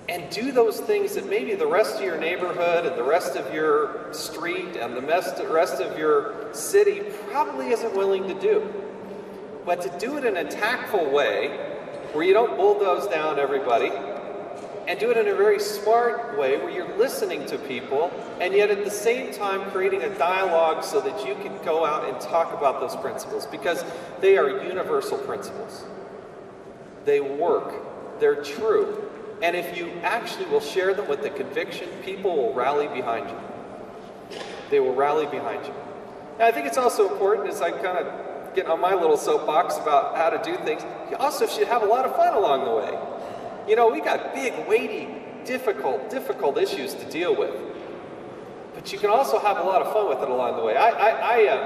and do those things that maybe the rest of your neighborhood and the rest of your street and the rest of your city probably isn't willing to do. But to do it in a tactful way, where you don't bulldoze down everybody, and do it in a very smart way where you're listening to people, and yet at the same time creating a dialogue so that you can go out and talk about those principles, because they are universal principles. They work. They're true. And if you actually will share them with the conviction, people will rally behind you. They will rally behind you. And I think it's also important, as I kind of get on my little soapbox about how to do things, you also should have a lot of fun along the way. You know, we got big, weighty, difficult issues to deal with. But you can also have a lot of fun with it along the way. I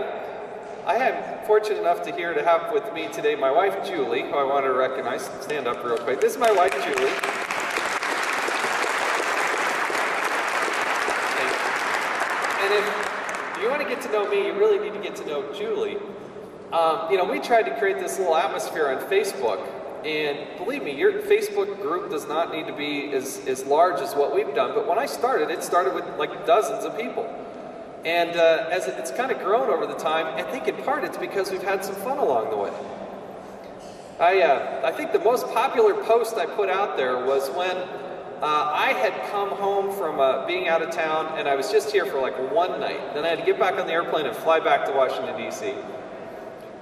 am fortunate enough to have with me today my wife, Julie, who I want to recognize. Stand up real quick. This is my wife, Julie. And if you want to get to know me, you really need to get to know Julie. You know, we tried to create this little atmosphere on Facebook. And believe me, your Facebook group does not need to be as large as what we've done. But when I started, it started with like dozens of people. And as it's kind of grown over the time, I think in part it's because we've had some fun along the way. I think the most popular post I put out there was when I had come home from being out of town, and I was just here for like one night. Then I had to get back on the airplane and fly back to Washington, D.C.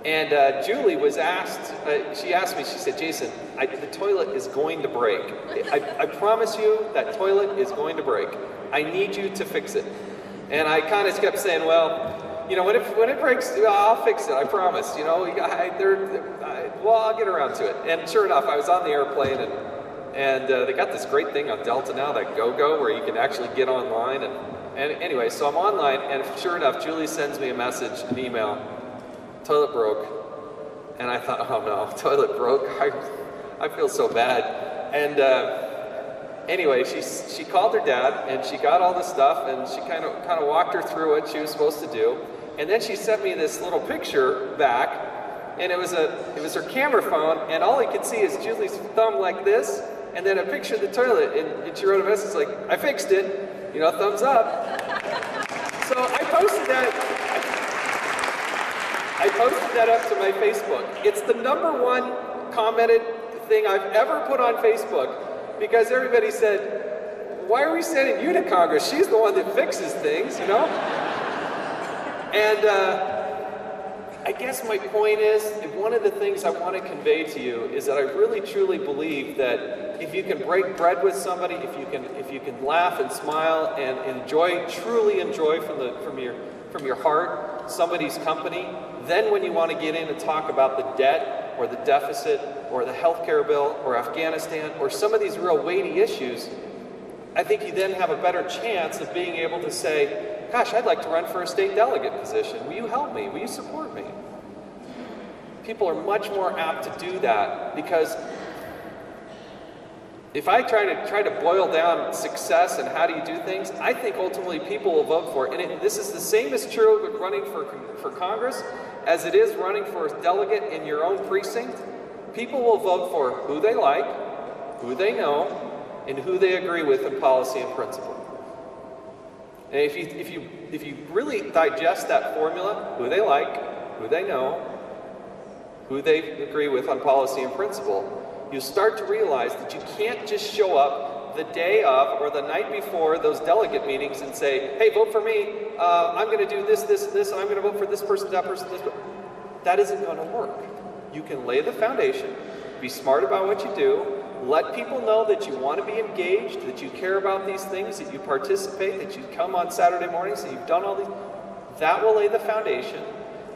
And Julie was asked, she asked me, she said, Jason, the toilet is going to break. I promise you that toilet is going to break. I need you to fix it. And I kind of kept saying, well, you know, when it breaks, I'll fix it, I promise. You know, well, I'll get around to it. And sure enough, I was on the airplane, and they got this great thing on Delta now, that GoGo, where you can actually get online. And anyway, so I'm online, and sure enough, Julie sends me a message, an email. Toilet broke. And I thought, oh no, toilet broke. I feel so bad. And anyway, she called her dad, and she got all the stuff, and she kind of walked her through what she was supposed to do. And then she sent me this little picture back, and it was her camera phone, and all I could see is Julie's thumb like this, and then a picture of the toilet, and she wrote a message like, I fixed it, you know, thumbs up. So I posted that up to my Facebook. It's the #1 commented thing I've ever put on Facebook, because everybody said, why are we sending you to Congress? She's the one that fixes things, you know? And I guess my point is, one of the things I want to convey to you is that I really truly believe that if you can break bread with somebody, if you can laugh and smile and truly enjoy from your heart somebody's company, then when you want to get in and talk about the debt or the deficit or the healthcare bill or Afghanistan or some of these real weighty issues, I think you then have a better chance of being able to say, gosh, I'd like to run for a state delegate position. Will you help me? Will you support me? People are much more apt to do that, because if I try to boil down success and how do you do things, I think ultimately people will vote for it. And this is the same as true with running for Congress as it is running for a delegate in your own precinct. People will vote for who they like, who they know, and who they agree with in policy and principle. And if you really digest that formula, who they like, who they know, who they agree with on policy and principle, you start to realize that you can't just show up the day of or the night before those delegate meetings and say, hey, vote for me, I'm going to do this, this, and this, and I'm going to vote for this person, that person, this person. That isn't going to work. You can lay the foundation, be smart about what you do, let people know that you want to be engaged, that you care about these things, that you participate, that you come on Saturday mornings, that you've done all these. That will lay the foundation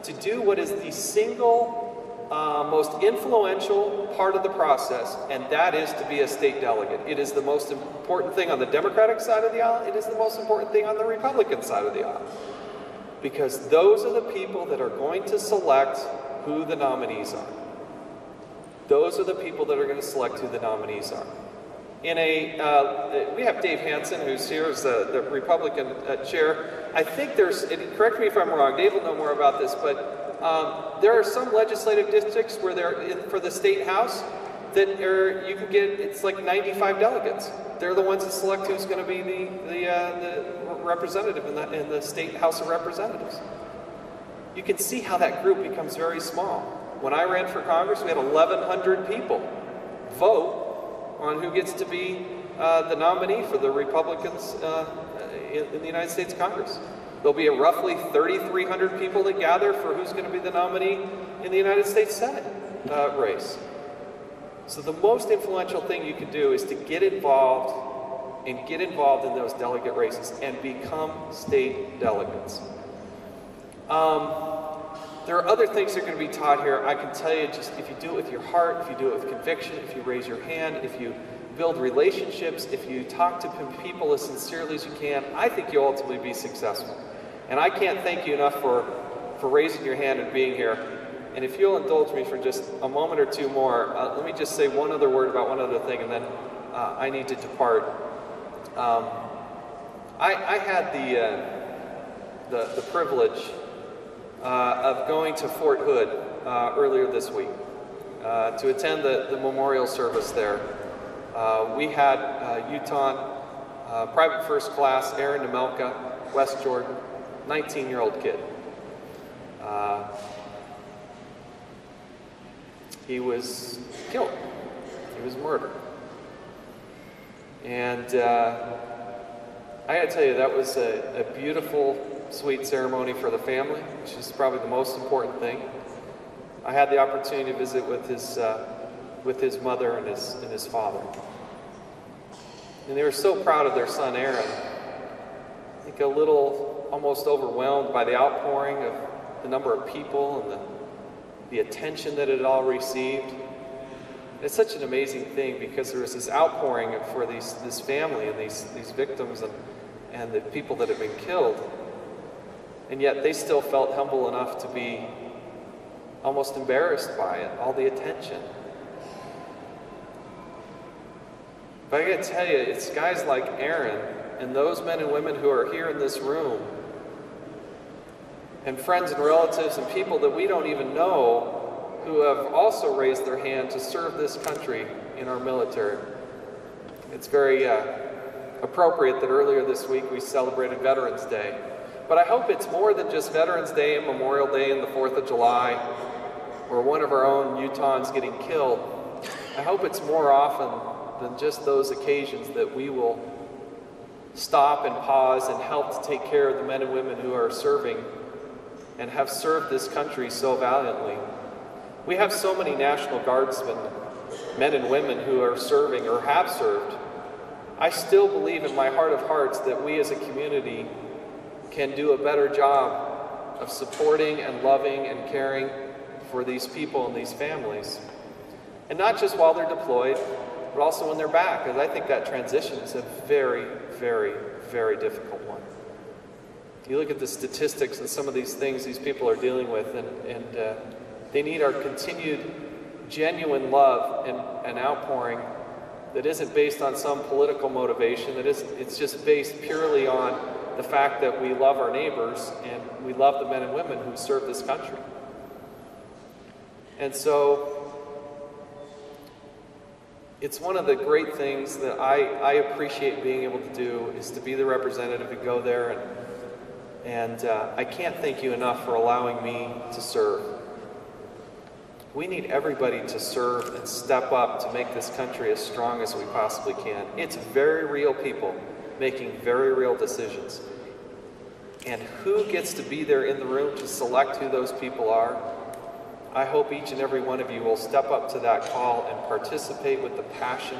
to do what is the single most influential part of the process, and that is to be a state delegate. It is the most important thing on the Democratic side of the aisle. It is the most important thing on the Republican side of the aisle. Because those are the people that are going to select who the nominees are. Those are the people that are going to select who the nominees are. We have Dave Hansen, who's here as the Republican chair. I think correct me if I'm wrong, Dave will know more about this, but there are some legislative districts where for the state house, that you can get, it's like 95 delegates. They're the ones that select who's going to be the representative in the state House of Representatives. You can see how that group becomes very small. When I ran for Congress, we had 1,100 people vote on who gets to be the nominee for the Republicans in the United States Congress. There'll be roughly 3,300 people that gather for who's going to be the nominee in the United States Senate race. So the most influential thing you can do is to get involved in those delegate races and become state delegates. There are other things that are going to be taught here. I can tell you, just if you do it with your heart, if you do it with conviction, if you raise your hand, if you build relationships, if you talk to people as sincerely as you can, I think you'll ultimately be successful. And I can't thank you enough for raising your hand and being here. And if you'll indulge me for just a moment or two more, let me just say one other word about one other thing, and then I need to depart. I had the privilege of going to Fort Hood earlier this week to attend the memorial service there. We had Utah Private First Class Aaron Nemelka, West Jordan, 19-year-old kid. He was killed. He was murdered. And I gotta tell you, that was a beautiful, sweet ceremony for the family, which is probably the most important thing. I had the opportunity to visit with his mother and his father. And they were so proud of their son, Aaron. I think a little almost overwhelmed by the outpouring of the number of people and the attention that it all received. It's such an amazing thing because there was this outpouring for this family and these victims and the people that have been killed. And yet they still felt humble enough to be almost embarrassed by it, all the attention. But I gotta tell you, it's guys like Aaron and those men and women who are here in this room and friends and relatives and people that we don't even know who have also raised their hand to serve this country in our military. It's very appropriate that earlier this week we celebrated Veterans Day. But I hope it's more than just Veterans Day and Memorial Day and the 4th of July or one of our own Utahns getting killed. I hope it's more often than just those occasions that we will stop and pause and help to take care of the men and women who are serving and have served this country so valiantly. We have so many National Guardsmen, men and women who are serving or have served. I still believe in my heart of hearts that we as a community can do a better job of supporting and loving and caring for these people and these families. And not just while they're deployed, but also when they're back, because I think that transition is a very, very, very difficult one. You look at the statistics and some of these things these people are dealing with, and they need our continued genuine love and outpouring that isn't based on some political motivation. It's just based purely on the fact that we love our neighbors and we love the men and women who serve this country. And so it's one of the great things that I appreciate being able to do is to be the representative and go there, and I can't thank you enough for allowing me to serve. We need everybody to serve and step up to make this country as strong as we possibly can. It's very real people making very real decisions. And who gets to be there in the room to select who those people are? I hope each and every one of you will step up to that call and participate with the passion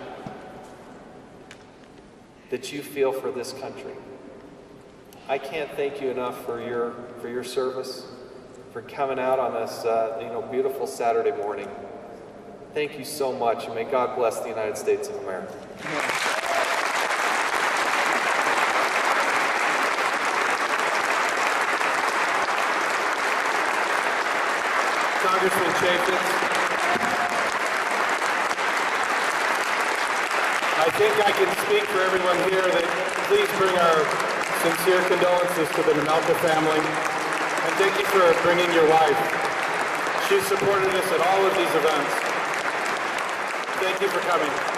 that you feel for this country. I can't thank you enough for your service, for coming out on this beautiful Saturday morning. Thank you so much, and may God bless the United States of America. Congressman Chaffetz, I think I can speak for everyone here that please bring our sincere condolences to the Nemelka family, and thank you for bringing your wife. She's supported us at all of these events. Thank you for coming.